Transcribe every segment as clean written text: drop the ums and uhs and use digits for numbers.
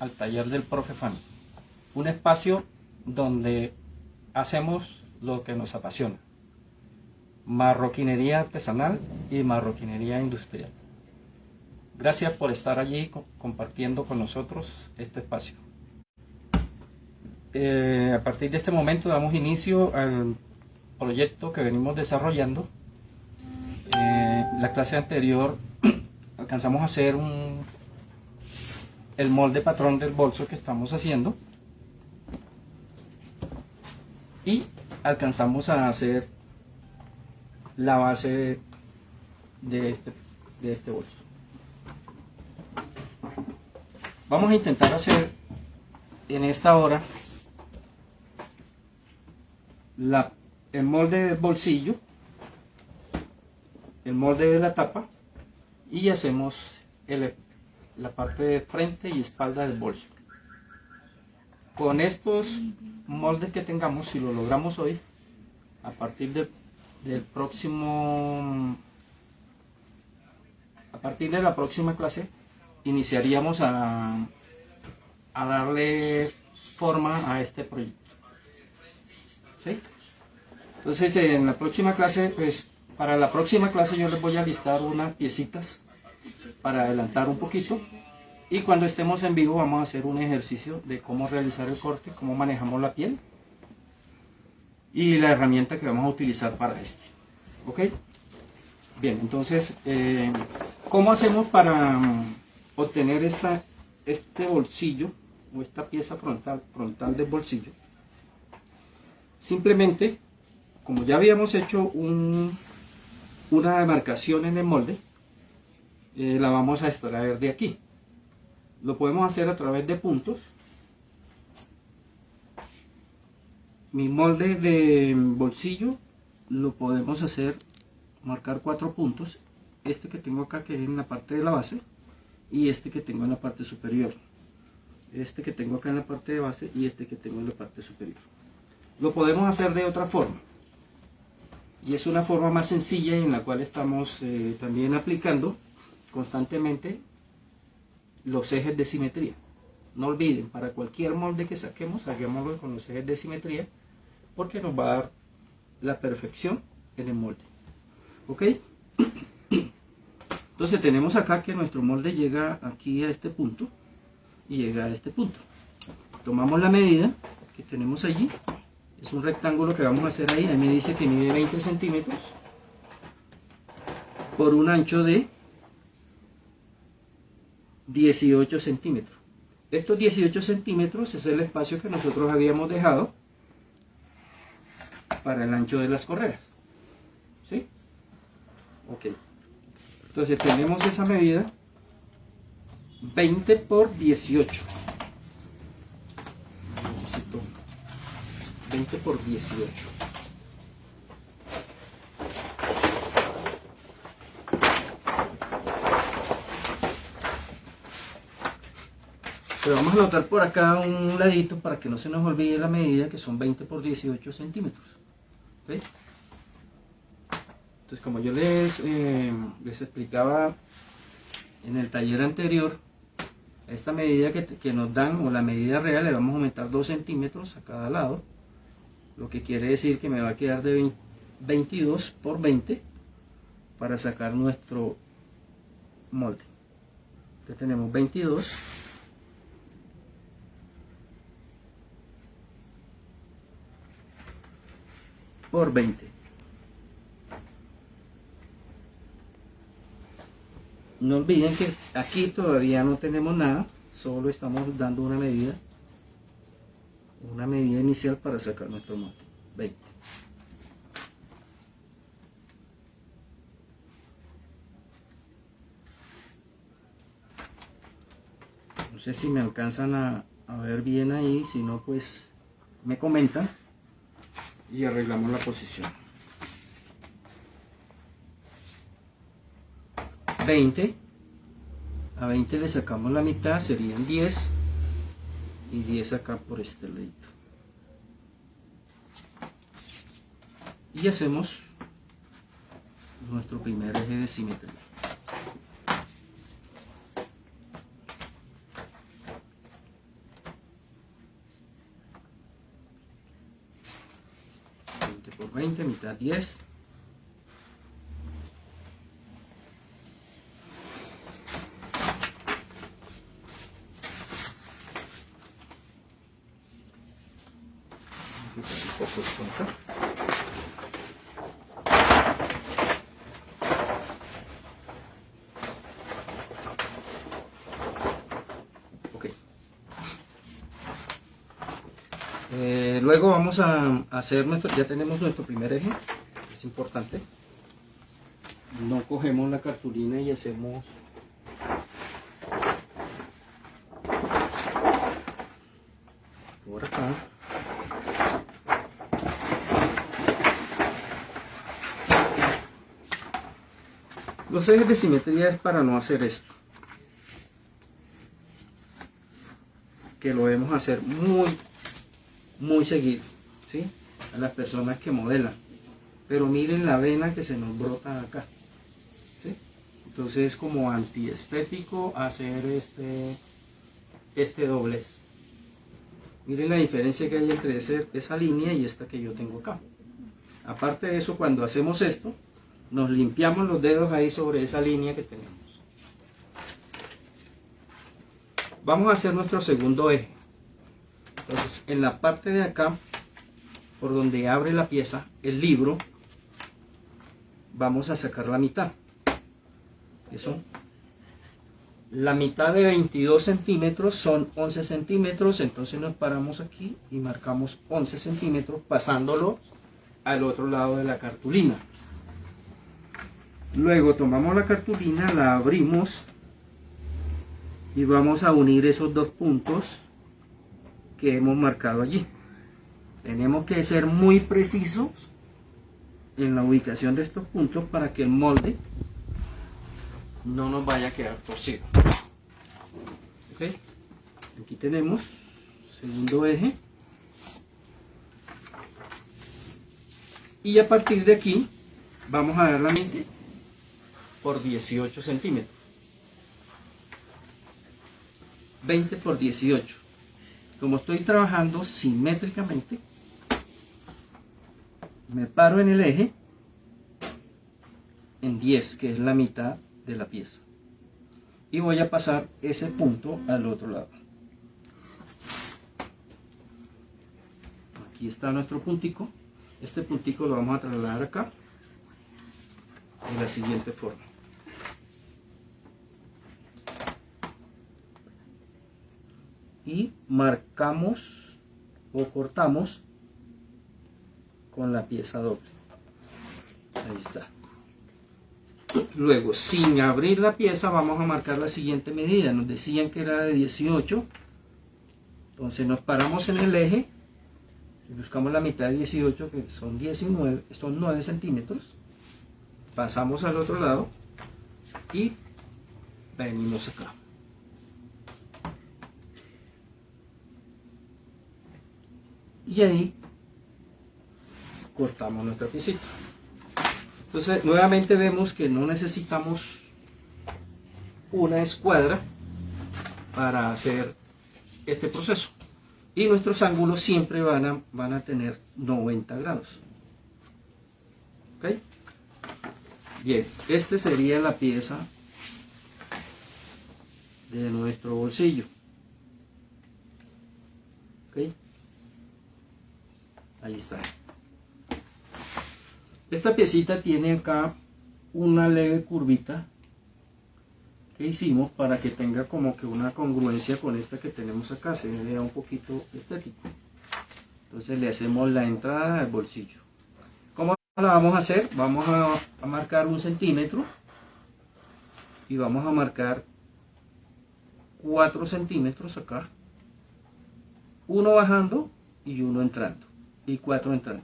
al taller del profe Fami, un espacio donde hacemos lo que nos apasiona: marroquinería artesanal y marroquinería industrial. Gracias por estar allí compartiendo con nosotros este espacio. A partir de este momento damos inicio al proyecto que venimos desarrollando. La clase anterior alcanzamos a hacer el molde patrón del bolso que estamos haciendo, y alcanzamos a hacer la base de este bolso. Vamos a intentar hacer en esta hora el molde del bolsillo, el molde de la tapa, y hacemos la parte de frente y espalda del bolso. Con estos moldes que tengamos, si lo logramos hoy, a partir de la próxima clase, iniciaríamos a darle forma a este proyecto. ¿Sí? Entonces, en la próxima clase, pues para la próxima clase yo les voy a listar unas piecitas para adelantar un poquito, y cuando estemos en vivo vamos a hacer un ejercicio de cómo realizar el corte, cómo manejamos la piel y la herramienta que vamos a utilizar para este. ¿Ok? Bien, entonces, ¿cómo hacemos para obtener este bolsillo o esta pieza frontal del bolsillo? Simplemente, como ya habíamos hecho una demarcación en el molde, la vamos a extraer de aquí. Lo podemos hacer a través de puntos. Mi molde de bolsillo lo podemos hacer, marcar 4 puntos: este que tengo acá, que es en la parte de la base, y este que tengo en la parte superior, este que tengo acá en la parte de base, y este que tengo en la parte superior. Lo podemos hacer de otra forma, y es una forma más sencilla en la cual estamos también aplicando constantemente los ejes de simetría. No olviden, para cualquier molde que saquemos, hagámoslo con los ejes de simetría, porque nos va a dar la perfección en el molde. ¿Ok? Entonces tenemos acá que nuestro molde llega aquí a este punto y llega a este punto. Tomamos la medida que tenemos allí. Es un rectángulo que vamos a hacer ahí. Ahí me dice que mide 20 centímetros por un ancho de 18 centímetros. Estos 18 centímetros es el espacio que nosotros habíamos dejado para el ancho de las correas. ¿Sí? Ok. Entonces tenemos esa medida, 20 por 18. Necesito 20 por 18. Pero vamos a anotar por acá un ladito para que no se nos olvide la medida, que son 20 por 18 centímetros. ¿Okay? Entonces, como yo les explicaba en el taller anterior, esta medida que nos dan, o la medida real, le vamos a aumentar 2 centímetros a cada lado, lo que quiere decir que me va a quedar de 22 por 20 para sacar nuestro molde. Entonces tenemos 22 por 20. No olviden que aquí todavía no tenemos nada, solo estamos dando una medida inicial para sacar nuestro molde, 20. No sé si me alcanzan a ver bien ahí, si no pues me comentan y arreglamos la posición. 20, a 20 le sacamos la mitad, serían 10, y 10 acá por este ladito. Y hacemos nuestro primer eje de simetría. por 20, mitad 10. Un poco esto acá. Luego vamos a hacer ya tenemos nuestro primer eje. Es importante, no cogemos la cartulina y hacemos por acá. Los ejes de simetría es para no hacer esto, que lo debemos hacer muy seguido, ¿sí? A las personas que modelan. Pero miren la vena que se nos brota acá, ¿sí? Entonces es como antiestético hacer este doblez. Miren la diferencia que hay entre esa línea y esta que yo tengo acá. Aparte de eso, cuando hacemos esto, nos limpiamos los dedos ahí sobre esa línea que tenemos. Vamos a hacer nuestro segundo eje. Entonces, en la parte de acá, por donde abre la pieza, el libro, vamos a sacar la mitad. Eso. La mitad de 22 centímetros son 11 centímetros, entonces nos paramos aquí y marcamos 11 centímetros pasándolo al otro lado de la cartulina. Luego tomamos la cartulina, la abrimos y vamos a unir esos dos puntos que hemos marcado allí. Tenemos que ser muy precisos en la ubicación de estos puntos para que el molde no nos vaya a quedar torcido. ¿Okay? Aquí tenemos segundo eje y a partir de aquí vamos a dar la 20 por 18 centímetros. 20 por 18. Como estoy trabajando simétricamente, me paro en el eje en 10, que es la mitad de la pieza, y voy a pasar ese punto al otro lado. Aquí está nuestro puntico. Este puntico lo vamos a trasladar acá de la siguiente forma. Y marcamos o cortamos con la pieza doble. Ahí está. Luego, sin abrir la pieza, vamos a marcar la siguiente medida. Nos decían que era de 18. Entonces nos paramos en el eje y buscamos la mitad de 18, que son 19, son 9 centímetros. Pasamos al otro lado y venimos acá. Y ahí cortamos nuestra piecita. Entonces nuevamente vemos que no necesitamos una escuadra para hacer este proceso, y nuestros ángulos siempre van a tener 90 grados. ¿Ok? Bien, esta sería la pieza de nuestro bolsillo. ¿Ok? Ahí está. Esta piecita tiene acá una leve curvita que hicimos para que tenga como que una congruencia con esta que tenemos acá, se vea un poquito estético. Entonces le hacemos la entrada al bolsillo. ¿Cómo la vamos a hacer? Vamos a marcar 1 centímetro y vamos a marcar 4 centímetros acá, uno bajando y uno entrando, y 4 entrando,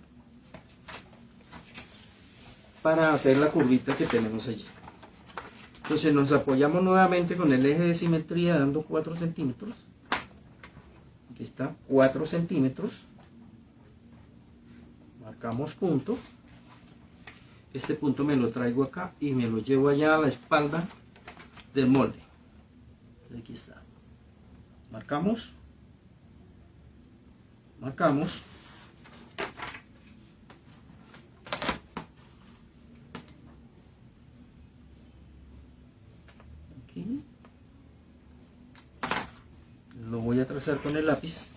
para hacer la curvita que tenemos allí. Entonces nos apoyamos nuevamente con el eje de simetría dando 4 centímetros. Aquí está, 4 centímetros. Marcamos punto. Este punto me lo traigo acá y me lo llevo allá a la espalda del molde. Aquí está. Marcamos. Marcamos. trazar con el lápiz.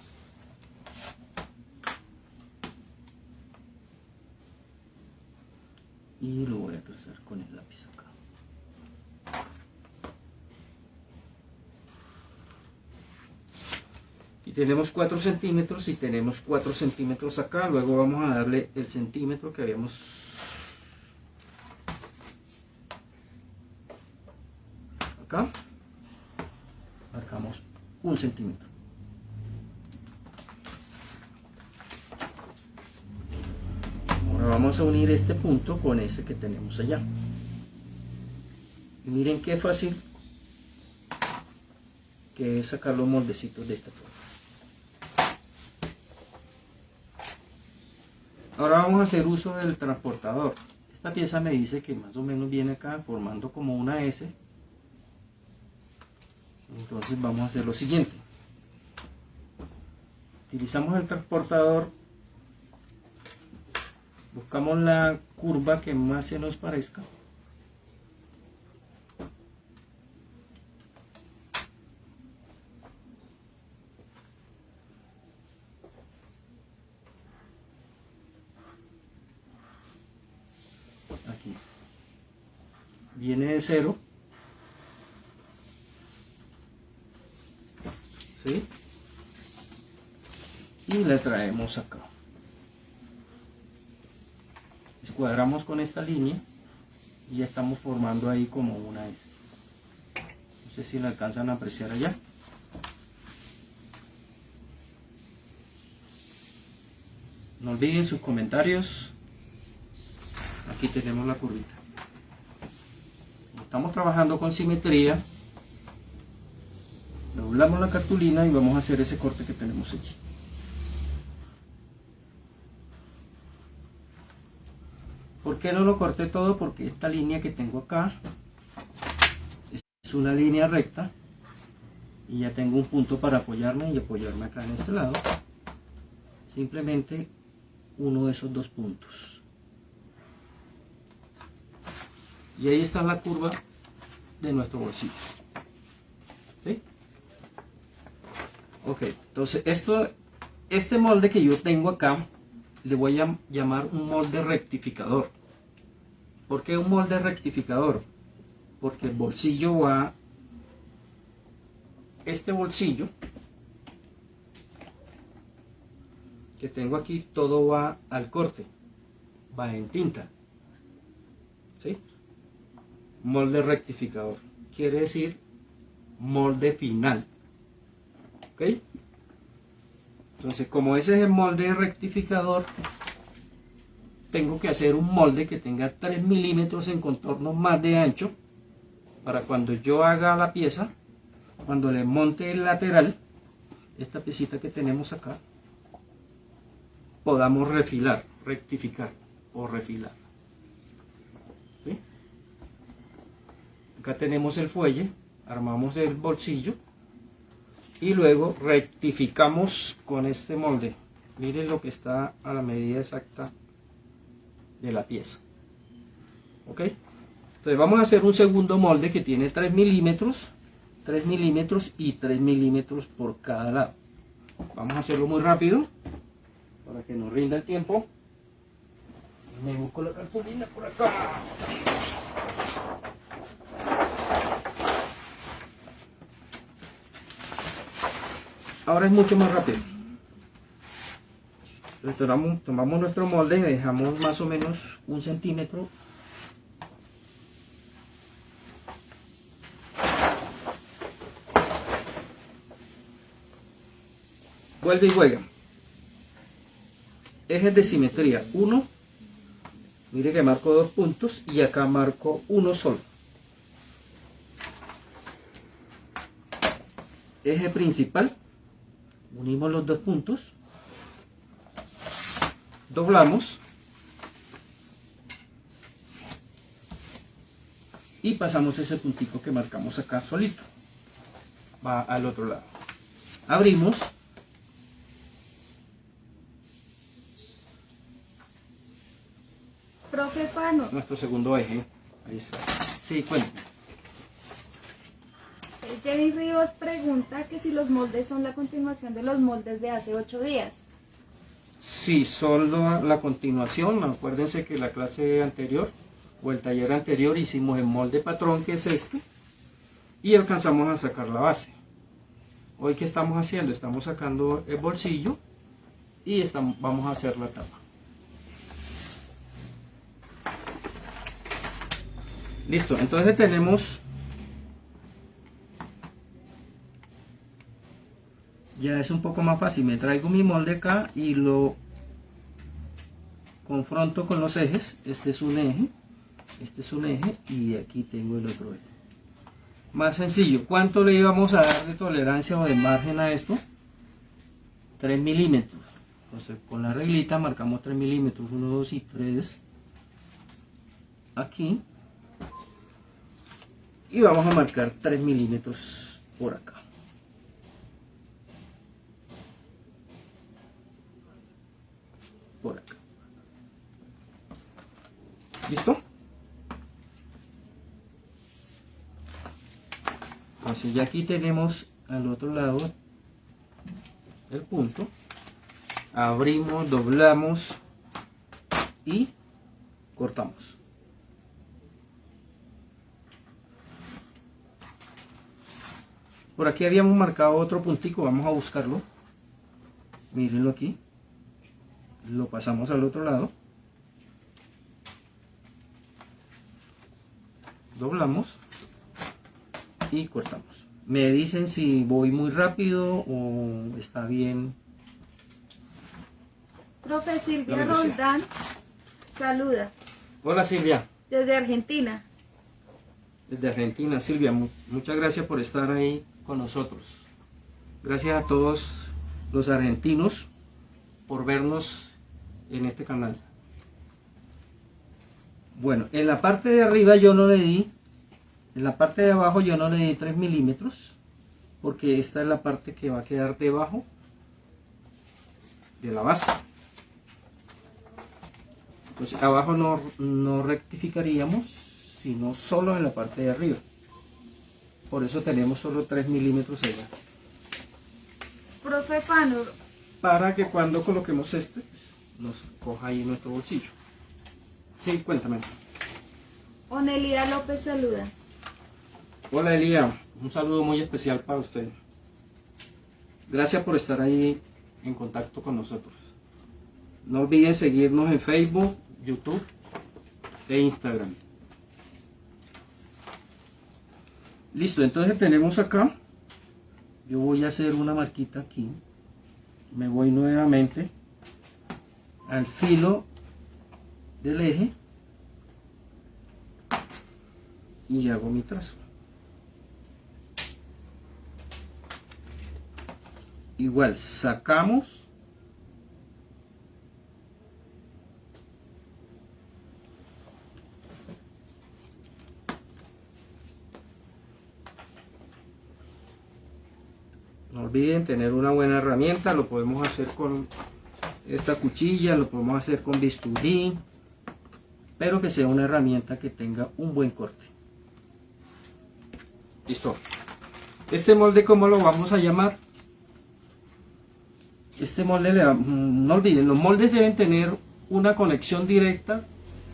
Y lo voy a trazar con el lápiz acá. Y tenemos 4 centímetros y tenemos 4 centímetros acá. Luego vamos a darle el centímetro que habíamos acá. Marcamos 1 centímetro. Ahora vamos a unir este punto con ese que tenemos allá. Y miren qué fácil que es sacar los moldecitos de esta forma. Ahora vamos a hacer uso del transportador. Esta pieza me dice que más o menos viene acá formando como una S. Entonces vamos a hacer lo siguiente. Utilizamos el transportador. Buscamos la curva que más se nos parezca. Aquí viene de 0, ¿sí? Y la traemos acá. Cuadramos con esta línea y ya estamos formando ahí como una S. No sé si la alcanzan a apreciar allá. No olviden sus comentarios. Aquí tenemos la curvita. Estamos trabajando con simetría. Doblamos la cartulina y vamos a hacer ese corte que tenemos aquí. ¿Por qué no lo corté todo? Porque esta línea que tengo acá es una línea recta y ya tengo un punto para apoyarme y apoyarme acá en este lado. Simplemente uno de esos dos puntos. Y ahí está la curva de nuestro bolsillo. ¿Sí? Ok, entonces este molde que yo tengo acá le voy a llamar un molde rectificador. ¿Por qué un molde rectificador? Porque el bolsillo va, este bolsillo que tengo aquí, todo va al corte, va en tinta, ¿sí? Molde rectificador quiere decir molde final, ¿ok? Entonces, como ese es el molde rectificador, tengo que hacer un molde que tenga 3 milímetros en contorno más de ancho, para cuando yo haga la pieza, cuando le monte el lateral, esta piecita que tenemos acá, podamos refilar, rectificar o refilar. ¿Sí? Acá tenemos el fuelle, armamos el bolsillo y luego rectificamos con este molde. Miren lo que está a la medida exacta de la pieza. ¿Ok? Entonces vamos a hacer un segundo molde que tiene 3 milímetros y 3 milímetros por cada lado. Vamos a hacerlo muy rápido para que nos rinda el tiempo. Me busco la cartulina por acá. Ahora es mucho más rápido. Entonces tomamos nuestro molde y dejamos más o menos 1 centímetro. Vuelve y juega. Ejes de simetría 1. Mire que marco 2 puntos y acá marco uno solo. Eje principal. Unimos los 2 puntos. Doblamos. Y pasamos ese puntico que marcamos acá solito. Va al otro lado. Abrimos. Profe Pano, Nuestro segundo eje. Ahí está. Sí, cuéntame. Jenny Ríos pregunta que si los moldes son la continuación de los moldes de hace 8 días. Sí, son la continuación. Acuérdense que la clase anterior o el taller anterior hicimos el molde patrón, que es este, y alcanzamos a sacar la base. Hoy, ¿qué estamos haciendo? Estamos sacando el bolsillo y vamos a hacer la tapa. Listo, entonces tenemos, ya es un poco más fácil. Me traigo mi molde acá y lo confronto con los ejes. Este es un eje, este es un eje y aquí tengo el otro eje. Más sencillo. ¿Cuánto le íbamos a dar de tolerancia o de margen a esto? 3 milímetros. Entonces con la reglita marcamos 3 milímetros, 1, 2 y 3 aquí, y vamos a marcar 3 milímetros por acá. Por acá. ¿Listo? Entonces ya aquí tenemos al otro lado el punto. Abrimos, doblamos y cortamos. Por aquí habíamos marcado otro puntico, vamos a buscarlo. Mírenlo aquí. Lo pasamos al otro lado. Doblamos y cortamos. Me dicen si voy muy rápido o está bien. Profe Silvia Roldán saluda. Hola Silvia. Desde Argentina. Desde Argentina, Silvia, muchas gracias por estar ahí con nosotros. Gracias a todos los argentinos por vernos en este canal. Bueno, en la parte de arriba yo no le di, en la parte de abajo yo no le di 3 milímetros, porque esta es la parte que va a quedar debajo de la base. Entonces abajo no rectificaríamos, sino solo en la parte de arriba. Por eso tenemos solo 3 milímetros allá. Profe Panur. Para que cuando coloquemos este, nos coja ahí nuestro bolsillo. Sí, cuéntame. Onelia López saluda. Hola Elía, un saludo muy especial para usted. Gracias por estar ahí en contacto con nosotros. No olviden seguirnos en Facebook, YouTube e Instagram. Listo, entonces tenemos acá. Yo voy a hacer una marquita aquí. Me voy nuevamente al filo del eje y hago mi trazo. Igual sacamos no olviden tener una buena herramienta. Lo podemos hacer con esta cuchilla, lo podemos hacer con bisturí, pero que sea una herramienta que tenga un buen corte. Listo. Este molde, ¿cómo lo vamos a llamar? Este molde, no olviden, los moldes deben tener una conexión directa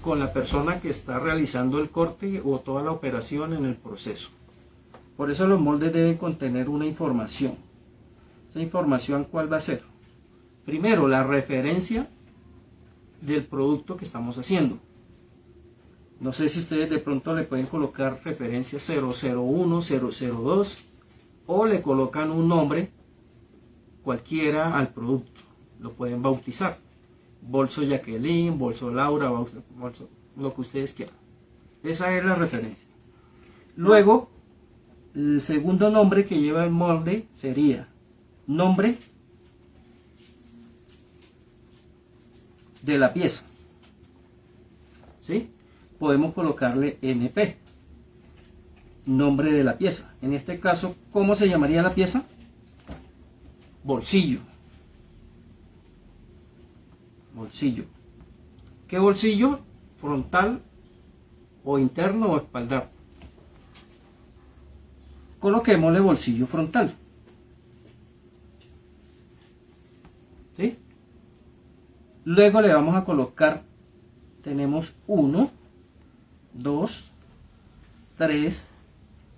con la persona que está realizando el corte o toda la operación en el proceso. Por eso los moldes deben contener una información. Esa información, ¿cuál va a ser? Primero, la referencia del producto que estamos haciendo. No sé si ustedes de pronto le pueden colocar referencia 001, 002 o le colocan un nombre cualquiera al producto. Lo pueden bautizar. Bolso Jacqueline, bolso Laura, bolso, lo que ustedes quieran. Esa es la referencia. Luego, el segundo nombre que lleva el molde sería nombre de la pieza. ¿Sí? Podemos colocarle NP, nombre de la pieza. En este caso, ¿cómo se llamaría la pieza? Bolsillo. Bolsillo. ¿Qué bolsillo? Frontal o interno o espaldar. coloquémosle bolsillo frontal. ¿Sí? Luego le vamos a colocar, tenemos 1, 2, 3,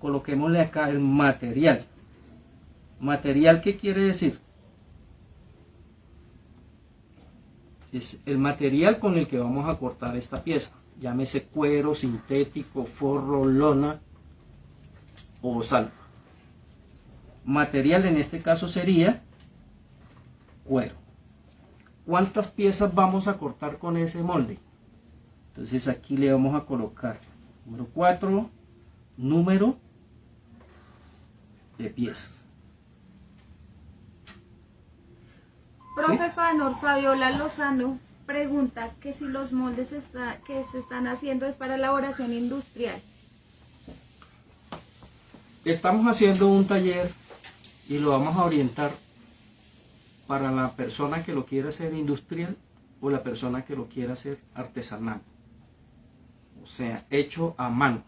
coloquémosle acá el material. ¿Material qué quiere decir? Es el material con el que vamos a cortar esta pieza. Llámese cuero, sintético, forro, lona o sal. Material en este caso sería cuero. ¿Cuántas piezas vamos a cortar con ese molde? Entonces aquí le vamos a colocar número 4, número de piezas. Profe Fanor, Fabiola Lozano pregunta que si los moldes que se están haciendo es para elaboración industrial. Estamos haciendo un taller y lo vamos a orientar para la persona que lo quiera hacer industrial o la persona que lo quiera hacer artesanal. O sea, hecho a mano.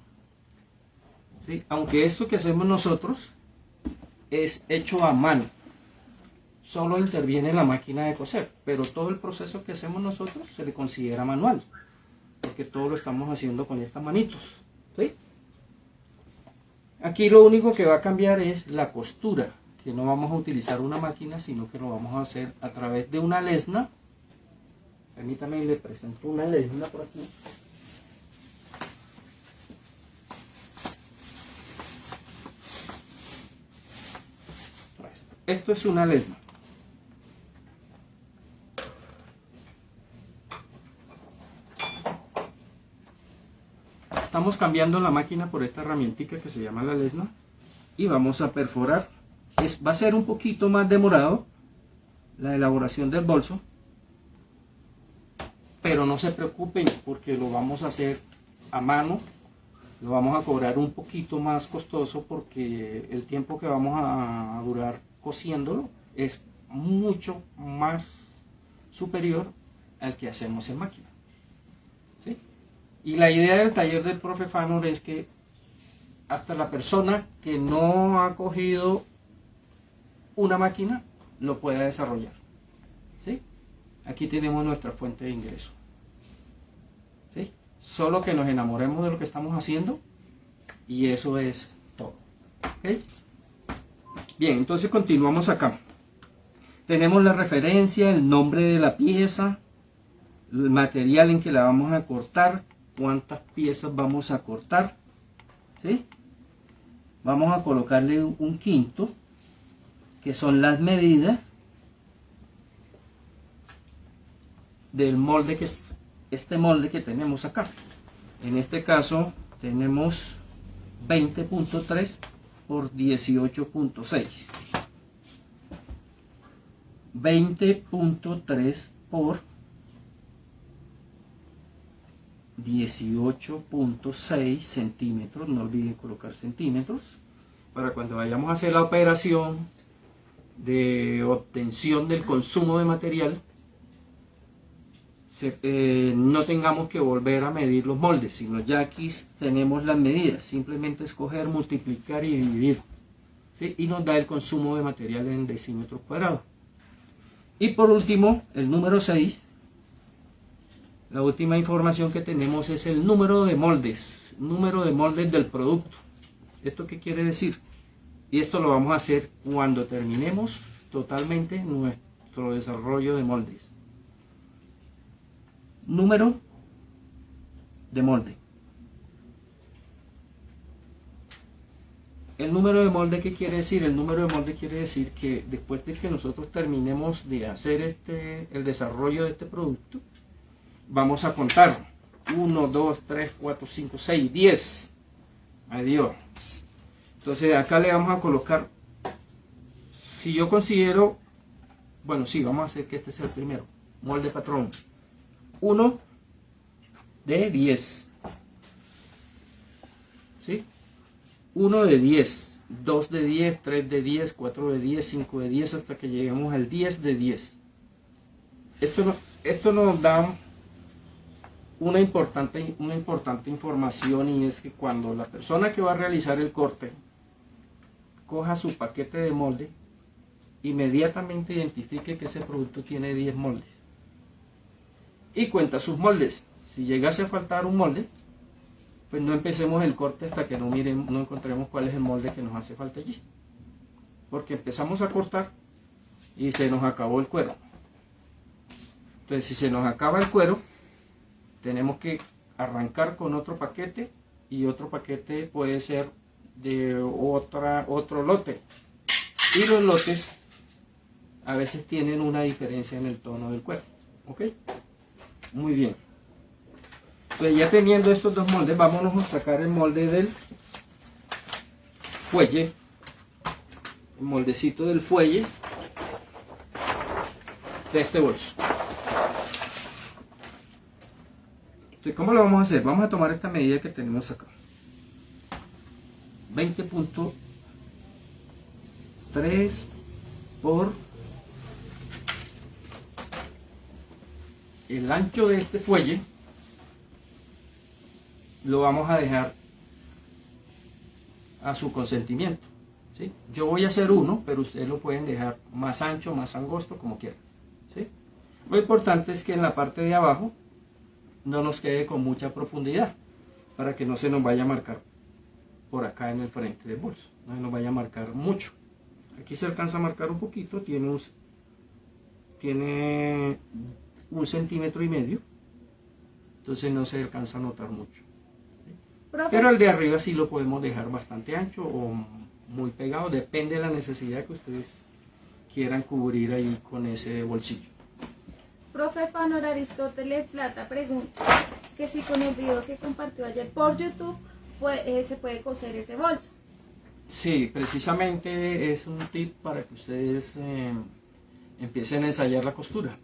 ¿Sí? Aunque esto que hacemos nosotros es hecho a mano. Solo interviene la máquina de coser, pero todo el proceso que hacemos nosotros se le considera manual, porque todo lo estamos haciendo con estas manitos. ¿Sí? Aquí lo único que va a cambiar es la costura, que no vamos a utilizar una máquina, sino que lo vamos a hacer a través de una lesna. Permítame, le presento una lesna por aquí. Esto es una lesna. Estamos cambiando la máquina por esta herramientita que se llama la lesna y vamos a perforar. Va a ser un poquito más demorado la elaboración del bolso, pero no se preocupen porque lo vamos a hacer a mano. Lo vamos a cobrar un poquito más costoso porque el tiempo que vamos a durar cosiéndolo es mucho más superior al que hacemos en máquina. ¿Sí? Y la idea del taller del profe Fanor es que hasta la persona que no ha cogido una máquina lo pueda desarrollar. ¿Sí? Aquí tenemos nuestra fuente de ingreso. ¿Sí? Solo que nos enamoremos de lo que estamos haciendo y eso es todo. ¿Okay? Bien, entonces continuamos acá. Tenemos la referencia, el nombre de la pieza, el material en que la vamos a cortar, cuántas piezas vamos a cortar. ¿Sí? Vamos a colocarle un quinto, que son las medidas del molde, que es este molde que tenemos acá. En este caso tenemos 20.3 por 18.6. 20.3 por 18.6 centímetros. No olviden colocar centímetros para cuando vayamos a hacer la operación de obtención del consumo de material, no tengamos que volver a medir los moldes, sino ya aquí tenemos las medidas. Simplemente escoger, multiplicar y dividir, ¿sí? Y nos da el consumo de material en decímetros cuadrados. Y por último, el número 6, la última información que tenemos es el número de moldes del producto. ¿Esto qué quiere decir? Y esto lo vamos a hacer cuando terminemos totalmente nuestro desarrollo de moldes. Número de molde. El número de molde, ¿qué quiere decir? El número de molde quiere decir que después de que nosotros terminemos de hacer el desarrollo de este producto, vamos a contar 1, 2, 3, 4, 5, 6, 10. Adiós. Entonces acá le vamos a colocar, si yo considero, bueno, sí, vamos a hacer que este sea el primero, molde patrón. 1 de 10. ¿Sí? 1 de 10, 2 de 10, 3 de 10, 4 de 10, 5 de 10, hasta que lleguemos al 10 de 10. Esto nos da una importante información, y es que cuando la persona que va a realizar el corte coja su paquete de molde, inmediatamente identifique que ese producto tiene 10 moldes y cuenta sus moldes. Si llegase a faltar un molde, pues no empecemos el corte hasta que no encontremos cuál es el molde que nos hace falta allí, porque empezamos a cortar y se nos acabó el cuero. Entonces, si se nos acaba el cuero, tenemos que arrancar con otro paquete, y otro paquete puede ser de otro lote, y los lotes a veces tienen una diferencia en el tono del cuero. ¿Ok? Muy bien. Entonces, ya teniendo estos dos moldes, vámonos a sacar el molde del fuelle, el moldecito del fuelle de este bolso. Entonces, ¿cómo lo vamos a hacer? Vamos a tomar esta medida que tenemos acá, 20.3 por el ancho de este fuelle. Lo vamos a dejar a su consentimiento, ¿sí? Yo voy a hacer uno, pero ustedes lo pueden dejar más ancho, más angosto, como quieran, ¿sí? Lo importante es que en la parte de abajo no nos quede con mucha profundidad, para que no se nos vaya a marcar por acá en el frente del bolso, no se nos vaya a marcar mucho. Aquí se alcanza a marcar un poquito, tiene 1,5 centímetros, entonces no se alcanza a notar mucho. Profe, Pero el de arriba sí lo podemos dejar bastante ancho o muy pegado, depende de la necesidad que ustedes quieran cubrir ahí con ese bolsillo. profe Fanor Aristóteles Plata pregunta que si con el video que compartió ayer por YouTube se puede coser ese bolso. Sí, precisamente es un tip para que ustedes empiecen a ensayar la costura,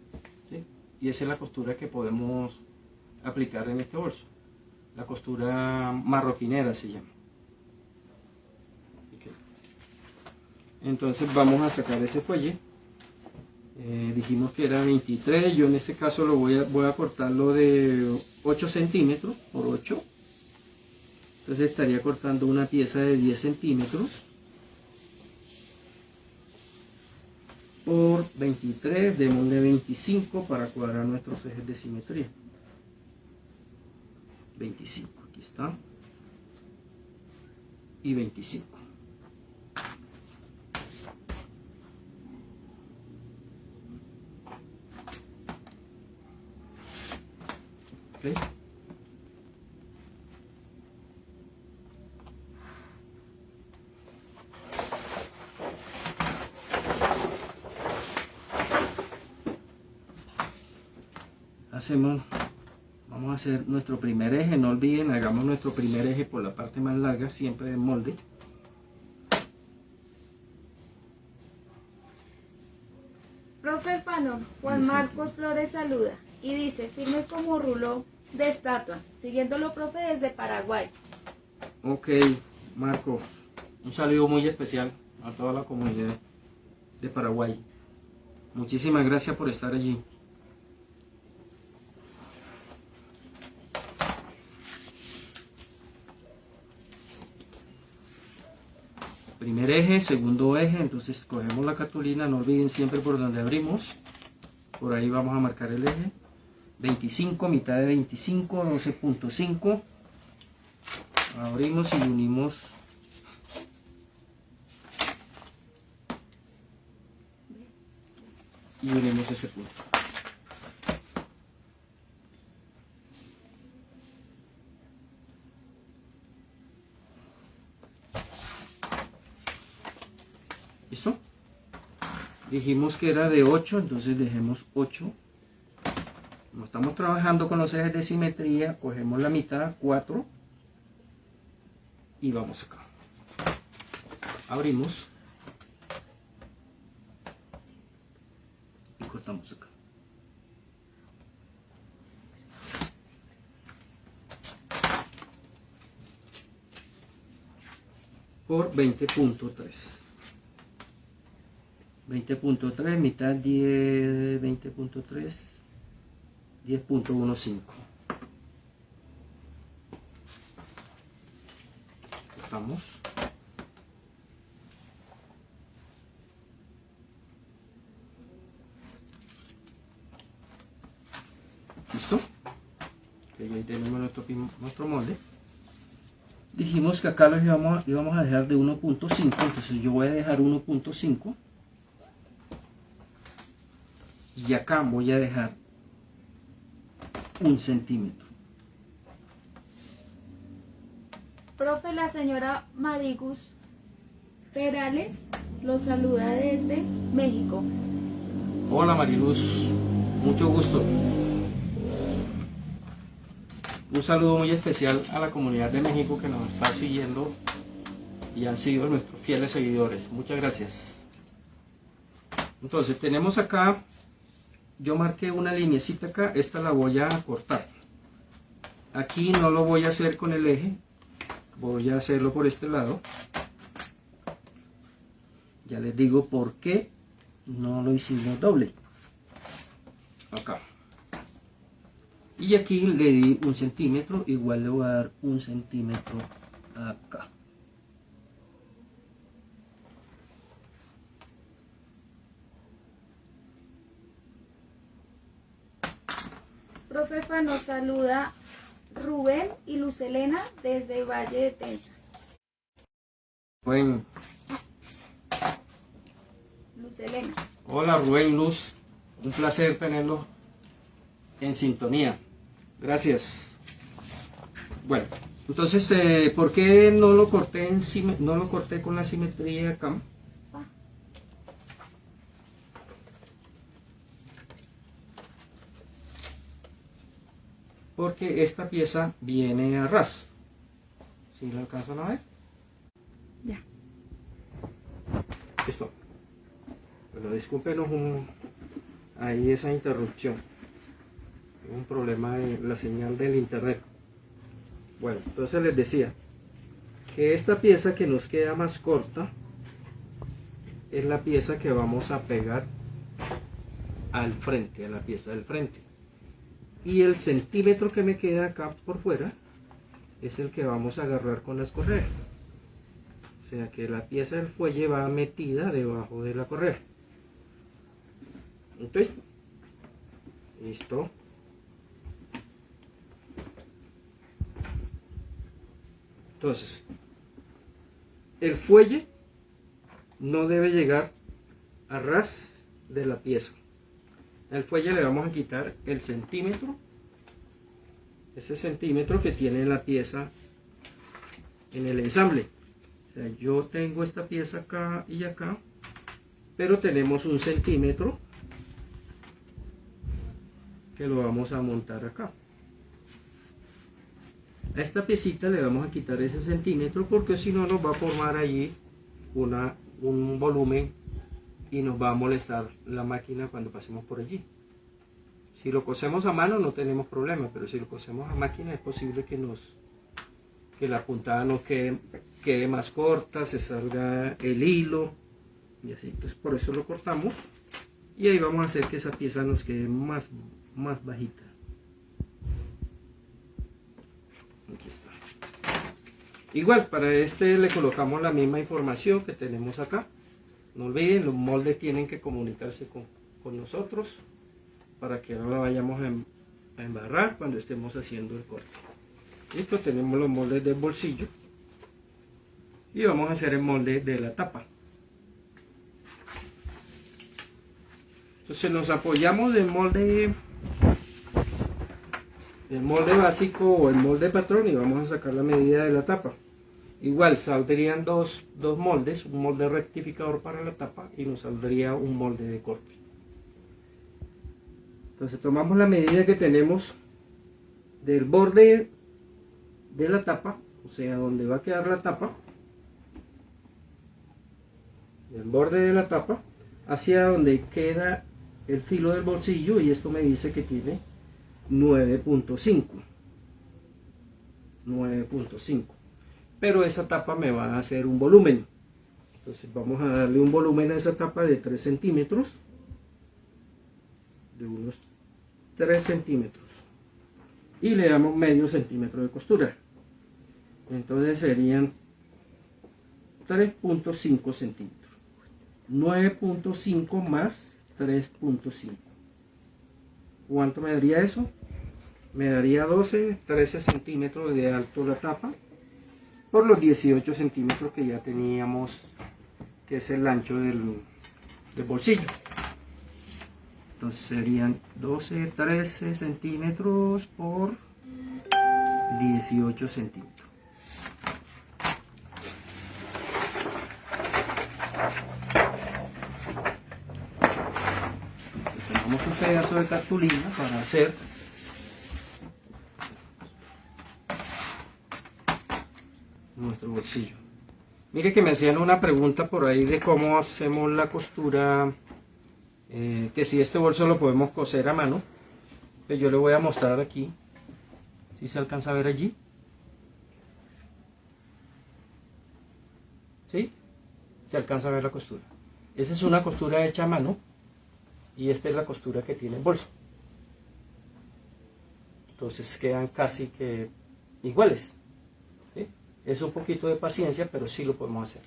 ¿sí? Y esa es la costura que podemos aplicar en este bolso. La costura marroquinera se llama. Okay. Entonces vamos a sacar ese fuelle. Dijimos que era 23, yo en este caso voy a cortarlo de 8 centímetros por 8. Entonces estaría cortando una pieza de 10 centímetros por 23, démosle 25 para cuadrar nuestros ejes de simetría. 25, aquí está, y 25. ¿Okay? Vamos a hacer nuestro primer eje, no olviden, hagamos nuestro primer eje por la parte más larga, siempre del molde. Profe Fanor, Juan Marcos Flores saluda y dice, firme como rulo de estatua, siguiéndolo, profe, desde Paraguay. Ok, Marco, un saludo muy especial a toda la comunidad de Paraguay. Muchísimas gracias por estar allí. Primer eje, segundo eje, entonces cogemos la cartulina, no olviden siempre por donde abrimos, por ahí vamos a marcar el eje, 25, mitad de 25, 12.5, abrimos y unimos ese punto. ¿Listo? Dijimos que era de 8, entonces dejemos 8. Como estamos trabajando con los ejes de simetría, cogemos la mitad, 4, y vamos acá. Abrimos y cortamos acá. Por 20.3. 20.3, mitad 10, 20.3, 10.15. Cortamos. que ya tenemos nuestro molde. Dijimos que acá los íbamos a dejar de 1.5, entonces yo voy a dejar 1.5 y acá voy a dejar 1 centímetro. Profe, la señora Marigus Perales los saluda desde México. Hola Mariluz, mucho gusto. Un saludo muy especial a la comunidad de México que nos está siguiendo y han sido nuestros fieles seguidores. Muchas gracias. Entonces tenemos acá, yo marqué una linecita acá, esta la voy a cortar. Aquí no lo voy a hacer con el eje, voy a hacerlo por este lado. Ya les digo por qué no lo hicimos doble. Acá. Y aquí le di 1 centímetro, igual le voy a dar 1 centímetro acá. Profefa, nos saluda Rubén y Luz Elena desde Valle de Tensa. Bueno. Luz Elena. Hola Rubén, Luz, un placer tenerlos en sintonía. Gracias. Bueno, entonces, ¿por qué no lo corté no lo corté con la simetría acá? Porque esta pieza viene a ras. ¿Sí lo alcanzan a ver? Ya. Listo. Bueno, discúlpenos ahí esa interrupción. Un problema de la señal del internet. Bueno, entonces les decía que esta pieza que nos queda más corta es la pieza que vamos a pegar al frente, a la pieza del frente. Y el centímetro que me queda acá por fuera es el que vamos a agarrar con las correas. O sea que la pieza del fuelle va metida debajo de la correa. ¿Ok? Listo. Entonces, el fuelle no debe llegar a ras de la pieza. Al fuelle le vamos a quitar el centímetro, ese centímetro que tiene la pieza en el ensamble. O sea, yo tengo esta pieza acá y acá, pero tenemos 1 centímetro que lo vamos a montar acá. A esta piecita le vamos a quitar ese centímetro porque si no nos va a formar allí un volumen y nos va a molestar la máquina cuando pasemos por allí. Si lo cosemos a mano no tenemos problema, pero si lo cosemos a máquina es posible que la puntada nos quede más corta, se salga el hilo y así. Entonces por eso lo cortamos y ahí vamos a hacer que esa pieza nos quede más bajita. Aquí está. Igual para este le colocamos la misma información que tenemos acá. No olviden, los moldes tienen que comunicarse con nosotros para que no la vayamos a embarrar cuando estemos haciendo el corte. Listo, tenemos los moldes del bolsillo y vamos a hacer el molde de la tapa. Entonces nos apoyamos del molde básico o el molde patrón y vamos a sacar la medida de la tapa. Igual saldrían dos moldes, un molde rectificador para la tapa y nos saldría un molde de corte. Entonces tomamos la medida que tenemos del borde de la tapa, o sea donde va a quedar la tapa, del borde de la tapa hacia donde queda el filo del bolsillo, y esto me dice que tiene 9.5, pero esa tapa me va a hacer un volumen. Entonces vamos a darle un volumen a esa tapa de 3 centímetros, de unos 3 centímetros, y le damos medio centímetro de costura. Entonces serían 3.5 centímetros, 9.5 más 3.5. ¿Cuánto me daría eso? me daría 12, 13 centímetros de alto la tapa por los 18 centímetros que ya teníamos, que es el ancho del bolsillo. Entonces serían 12, 13 centímetros por 18 centímetros. Entonces, tomamos un pedazo de cartulina para hacer nuestro bolsillo. Mire que me hacían una pregunta por ahí de cómo hacemos la costura, que si este bolso lo podemos coser a mano. Pues yo le voy a mostrar aquí, si se alcanza a ver allí. ¿Sí? Se alcanza a ver la costura. Esa es una costura hecha a mano y esta es la costura que tiene el bolso. Entonces quedan casi que iguales. ¿Sí? Es un poquito de paciencia, pero sí lo podemos hacer.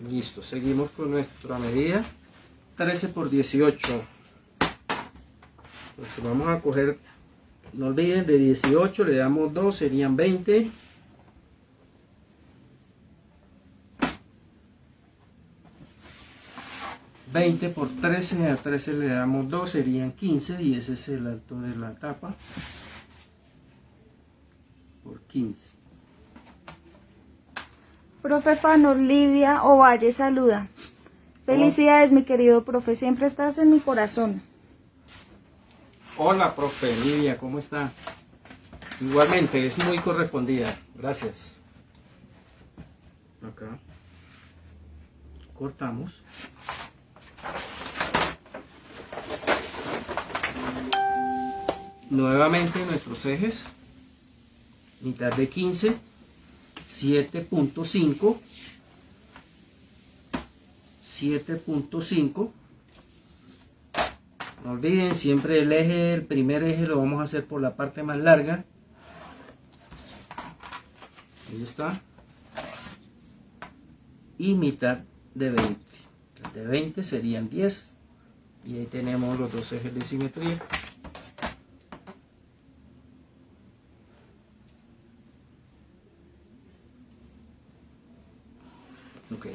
Listo, seguimos con nuestra medida 13 por 18. Entonces vamos a coger, no olviden, de 18 le damos 2, serían 20. Por 13, a 13 le damos 2, serían 15 y ese es el alto de la tapa por 15. Profe Fanor, Livia Ovalle saluda. Felicidades, mi querido profe, siempre estás en mi corazón. Hola, profe Livia, ¿cómo está? Igualmente, es muy correspondida, gracias. Acá cortamos. Nuevamente nuestros ejes, mitad de 15, 7.5, 7.5. No olviden siempre el eje, el primer eje lo vamos a hacer por la parte más larga. Ahí está. Y mitad de 20. De 20 serían 10. Y ahí tenemos los dos ejes de simetría. Ok.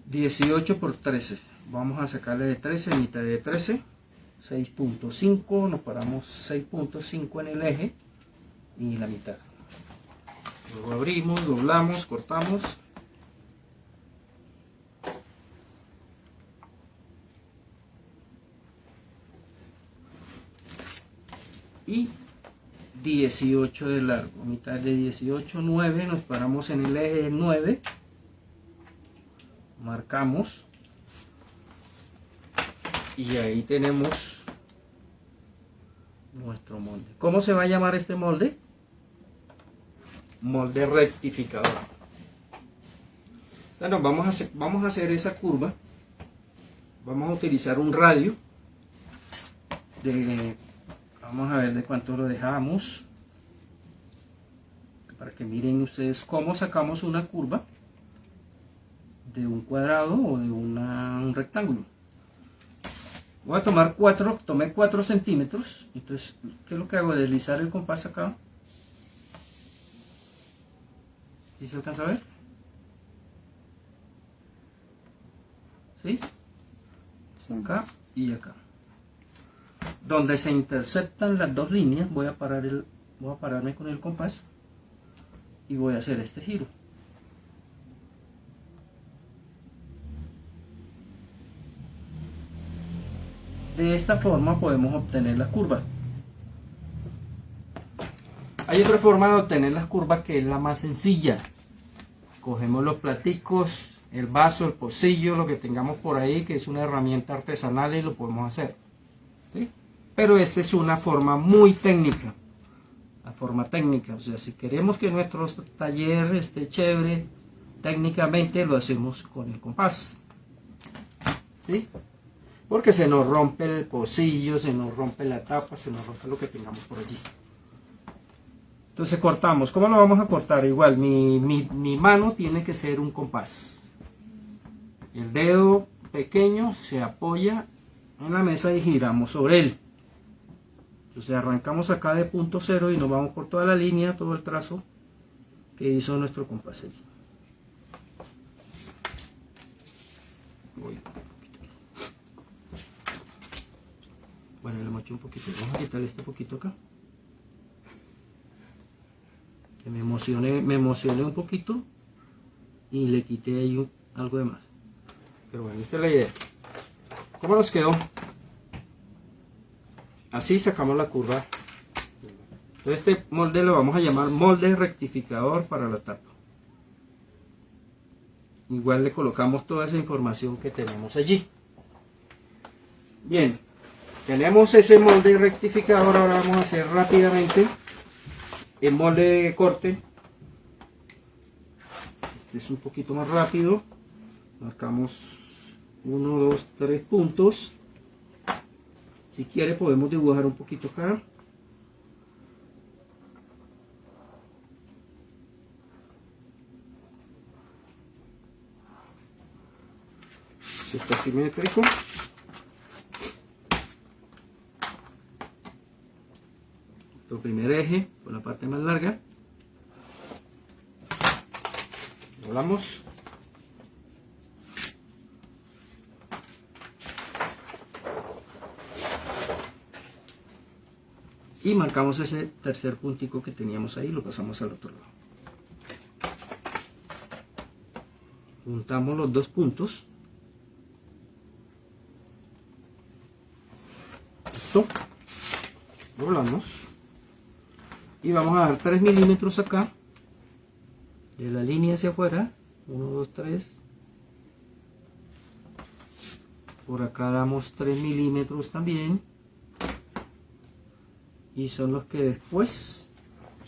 18 por 13. Vamos a sacarle de 13, mitad de 13. 6.5. Nos paramos 6.5 en el eje. Y la mitad. Luego abrimos, doblamos, cortamos. Y 18 de largo, mitad de 18, 9, nos paramos en el eje 9, marcamos y ahí tenemos nuestro molde. ¿Cómo se va a llamar este molde? Molde rectificador. Bueno, vamos a hacer esa curva. Vamos a utilizar un radio de... Vamos a ver de cuánto lo dejamos, para que miren ustedes cómo sacamos una curva de un cuadrado o de un rectángulo. Voy a tomar tomé 4 centímetros. Entonces, ¿qué es lo que hago? Deslizar el compás acá. ¿Y se alcanza a ver? ¿Sí? Acá y acá. Donde se interceptan las dos líneas, voy a pararme con el compás y voy a hacer este giro. De esta forma podemos obtener la curva. Hay otra forma de obtener las curvas que es la más sencilla. Cogemos los platicos, el vaso, el pocillo, lo que tengamos por ahí, que es una herramienta artesanal, y lo podemos hacer. ¿Sí? Pero esta es una forma muy técnica. La forma técnica, o sea, si queremos que nuestro taller esté chévere, técnicamente lo hacemos con el compás. ¿Sí? Porque se nos rompe el pocillo, se nos rompe la tapa, se nos rompe lo que tengamos por allí. Entonces cortamos. ¿Cómo lo vamos a cortar? Igual, mi mano tiene que ser un compás. El dedo pequeño se apoya en la mesa y giramos sobre él. Entonces arrancamos acá de punto cero y nos vamos por toda la línea, todo el trazo que hizo nuestro compás allí. Bueno, le moché un poquito. Vamos a quitarle este poquito acá. Que me emocioné un poquito y le quité ahí algo de más. Pero bueno, esta es la idea. ¿Cómo nos quedó? Así sacamos la curva. Este molde lo vamos a llamar molde rectificador para la tapa. Igual le colocamos toda esa información que tenemos allí. Bien, tenemos ese molde rectificador. Ahora vamos a hacer rápidamente el molde de corte. Este es un poquito más rápido. Marcamos 1, 2, 3 puntos. Si quiere podemos dibujar un poquito acá. Está simétrico. Nuestro primer eje por la parte más larga. Doblamos. Y marcamos ese tercer puntico que teníamos ahí, lo pasamos al otro lado. Juntamos los dos puntos. Listo. Doblamos. Y vamos a dar 3 milímetros acá. De la línea hacia afuera. 1, 2, 3. Por acá damos 3 milímetros también. Y son los que después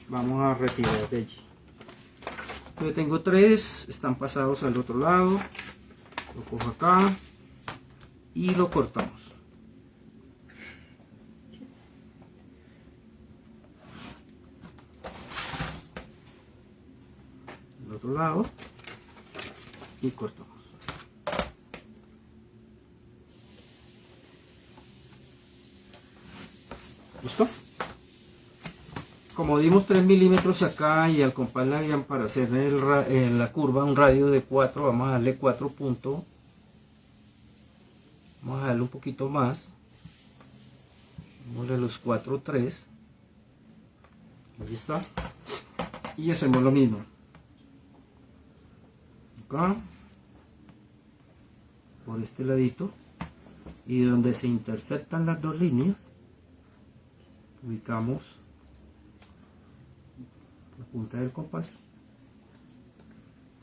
vamos a retirar de allí. Yo tengo 3, están pasados al otro lado. Lo cojo acá y lo cortamos. Al otro lado y cortamos. ¿Listo? Como dimos 3 milímetros acá y al compás la habían para hacer en la curva un radio de 4, vamos a darle 4 puntos. Vamos a darle un poquito más. Vamos a darle los 4, 3. Ahí está. Y hacemos lo mismo. Acá. Por este ladito. Y donde se interceptan las dos líneas, ubicamos la punta del compás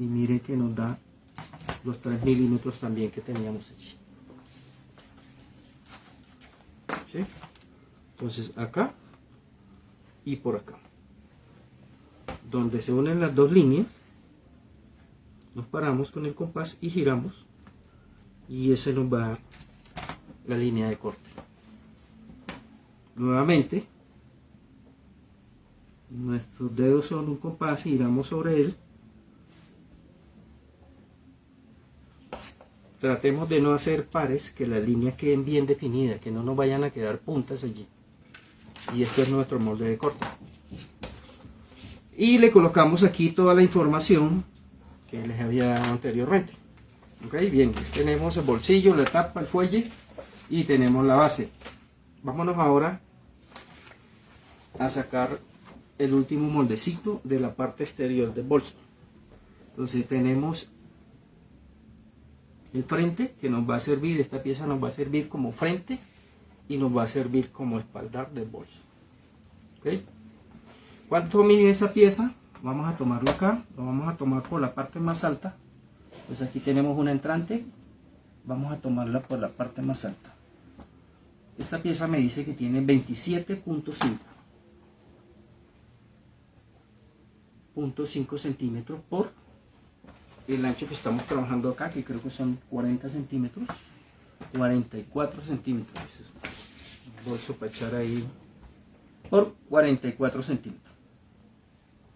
y miren que nos da los 3 milímetros también que teníamos allí. ¿Sí? Entonces acá y por acá, donde se unen las dos líneas, nos paramos con el compás y giramos y ese nos va a dar la línea de corte. Nuevamente nuestros dedos son un compás y giramos sobre él. Tratemos de no hacer pares, que las líneas queden bien definidas, que no nos vayan a quedar puntas allí. Y este es nuestro molde de corte. Y le colocamos aquí toda la información que les había dado anteriormente. Ok, bien, tenemos el bolsillo, la tapa, el fuelle y tenemos la base. Vámonos ahora a sacar el último moldecito de la parte exterior del bolso. Entonces tenemos el frente, que nos va a servir, esta pieza nos va a servir como frente y nos va a servir como espaldar del bolso. ¿Okay? ¿Cuánto mide esa pieza? Vamos a tomarlo acá, lo vamos a tomar por la parte más alta. Pues aquí tenemos una entrante, vamos a tomarla por la parte más alta. Esta pieza me dice que tiene 27.5 centímetros por el ancho que estamos trabajando acá, que creo que son 40 centímetros, 44 centímetros. Un bolso para echar ahí por 44 centímetros.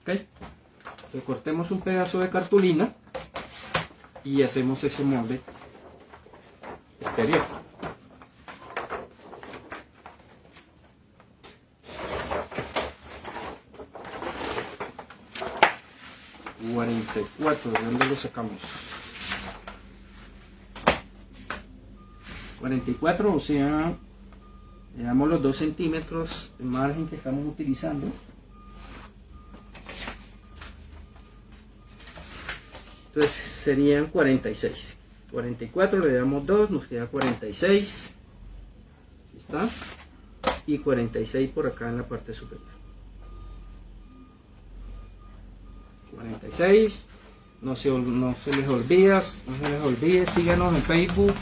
¿Ok? Entonces cortemos un pedazo de cartulina y hacemos ese molde interior. ¿44? ¿De dónde lo sacamos? 44, o sea, le damos los 2 centímetros de margen que estamos utilizando. Entonces serían 46. 44 le damos 2, nos queda 46. ¿Está? Y 46 por acá en la parte superior. 46. No se les olvide, síganos en Facebook,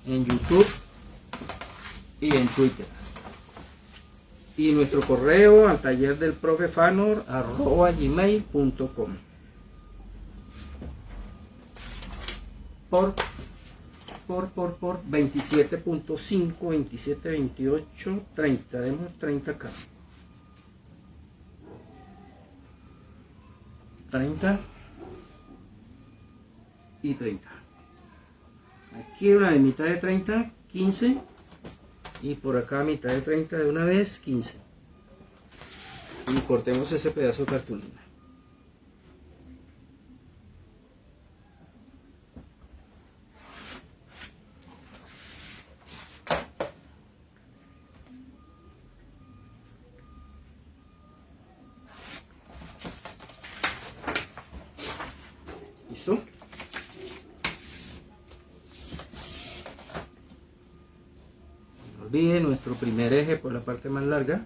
en YouTube y en Twitter. Y nuestro correo al taller del profe Fanor @gmail.com. Por 27.5, 27, 28, 30. Demos 30 acá. 30 y 30. Aquí una de mitad de 30, 15. Y por acá mitad de 30 de una vez, 15. Y cortemos ese pedazo de cartulina. ¿Listo? No olviden nuestro primer eje por la parte más larga.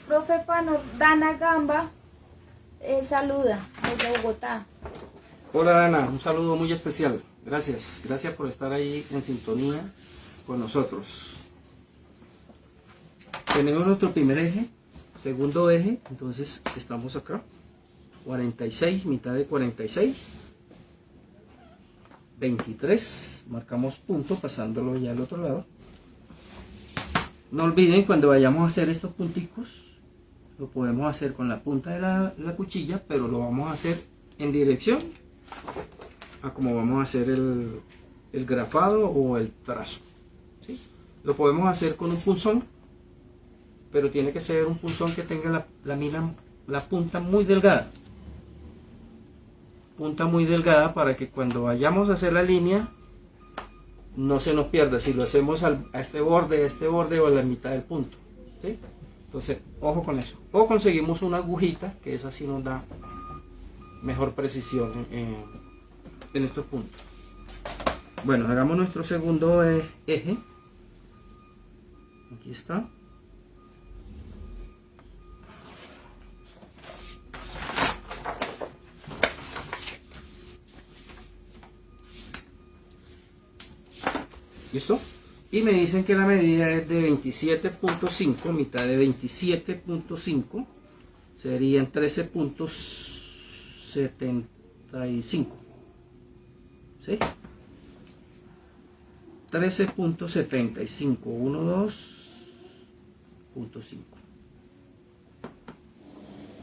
Profe Fanor, Dana Gamba saluda desde Bogotá. Hola Dana, un saludo muy especial. Gracias por estar ahí en sintonía con nosotros. Tenemos nuestro primer eje, segundo eje, entonces estamos acá. 46, mitad de 46. 23, marcamos punto pasándolo ya al otro lado. No olviden, cuando vayamos a hacer estos punticos, lo podemos hacer con la punta de la cuchilla, pero lo vamos a hacer en dirección a como vamos a hacer el grafado o el trazo, ¿sí? Lo podemos hacer con un punzón, pero tiene que ser un punzón que tenga la punta muy delgada. Punta muy delgada para que cuando vayamos a hacer la línea no se nos pierda si lo hacemos a este borde o a la mitad del punto, ¿sí? Entonces ojo con eso, o conseguimos una agujita que esa sí nos da mejor precisión en estos puntos. Bueno, hagamos nuestro segundo eje. Aquí está. ¿Listo? Y me dicen que la medida es de 27.5, mitad de 27.5 serían 13.75. ¿Sí? 13.75, 12.5.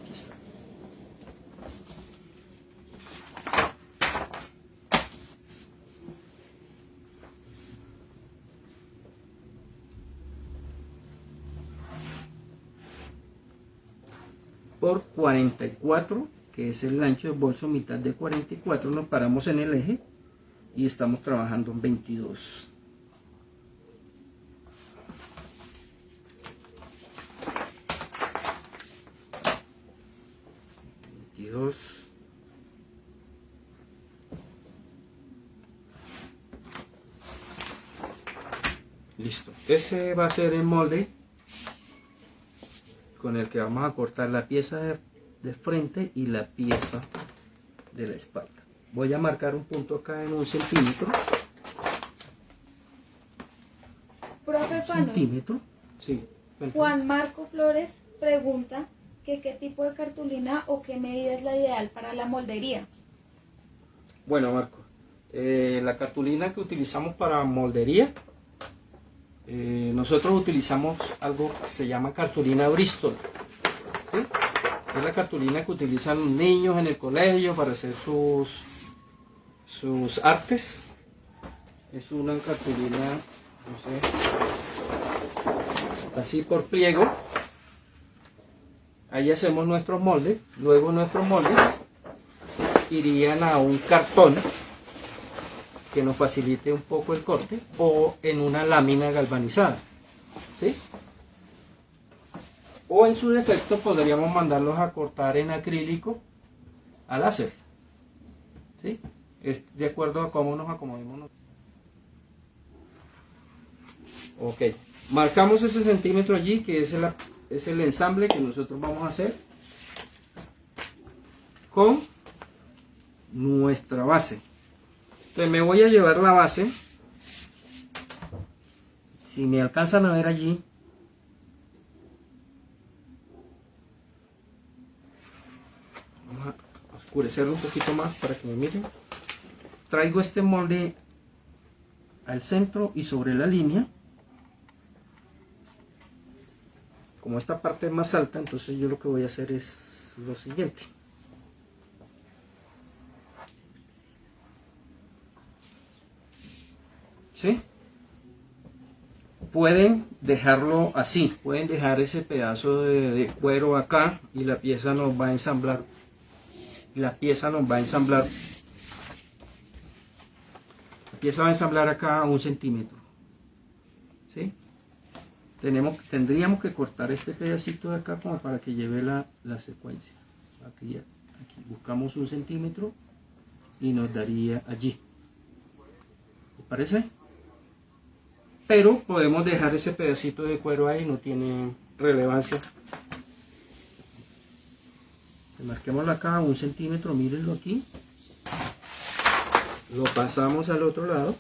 Aquí está. Por 44, que es el ancho del bolso, mitad de 44, nos paramos en el eje y estamos trabajando en 22. Listo, ese va a ser el molde con el que vamos a cortar la pieza de frente y la pieza de la espalda. Voy a marcar un punto acá en 1 centímetro. Profe Fanor, ¿Centímetro? Sí. Juan Marco Flores pregunta que qué tipo de cartulina o qué medida es la ideal para la moldería. Bueno, Marco, la cartulina que utilizamos para moldería, nosotros utilizamos algo que se llama cartulina Bristol, ¿sí? Es la cartulina que utilizan los niños en el colegio para hacer sus artes. Es una cartulina, no sé, así por pliego. Ahí hacemos nuestros moldes. Luego nuestros moldes irían a un cartón que nos facilite un poco el corte o en una lámina galvanizada, ¿sí? O en su defecto podríamos mandarlos a cortar en acrílico a láser, ¿sí? Es de acuerdo a cómo nos acomodemos. Ok, marcamos ese centímetro allí, que es el ensamble que nosotros vamos a hacer con nuestra base. Entonces me voy a llevar la base. Si me alcanzan a ver allí, vamos a oscurecerlo un poquito más para que me miren. Traigo este molde al centro y sobre la línea. Como esta parte es más alta, entonces yo lo que voy a hacer es lo siguiente. ¿Sí? Pueden dejarlo así, pueden dejar ese pedazo de cuero acá y la pieza nos va a ensamblar. La pieza va a ensamblar acá a 1 centímetro. ¿Sí? Tendríamos que cortar este pedacito de acá como para que lleve la secuencia. Aquí buscamos 1 centímetro y nos daría allí. ¿Te parece? Pero podemos dejar ese pedacito de cuero ahí, no tiene relevancia. Marquémoslo acá a 1 centímetro, mírenlo aquí. Lo pasamos al otro lado.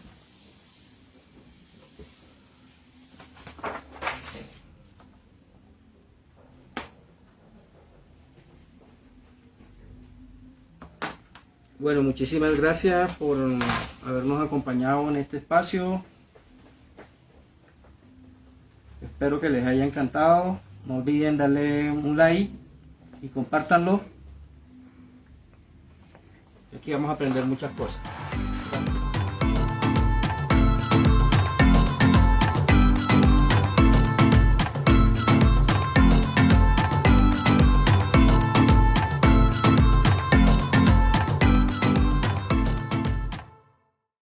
Bueno, muchísimas gracias por habernos acompañado en este espacio. Espero que les haya encantado. No olviden darle un like y compártanlo. Aquí vamos a aprender muchas cosas.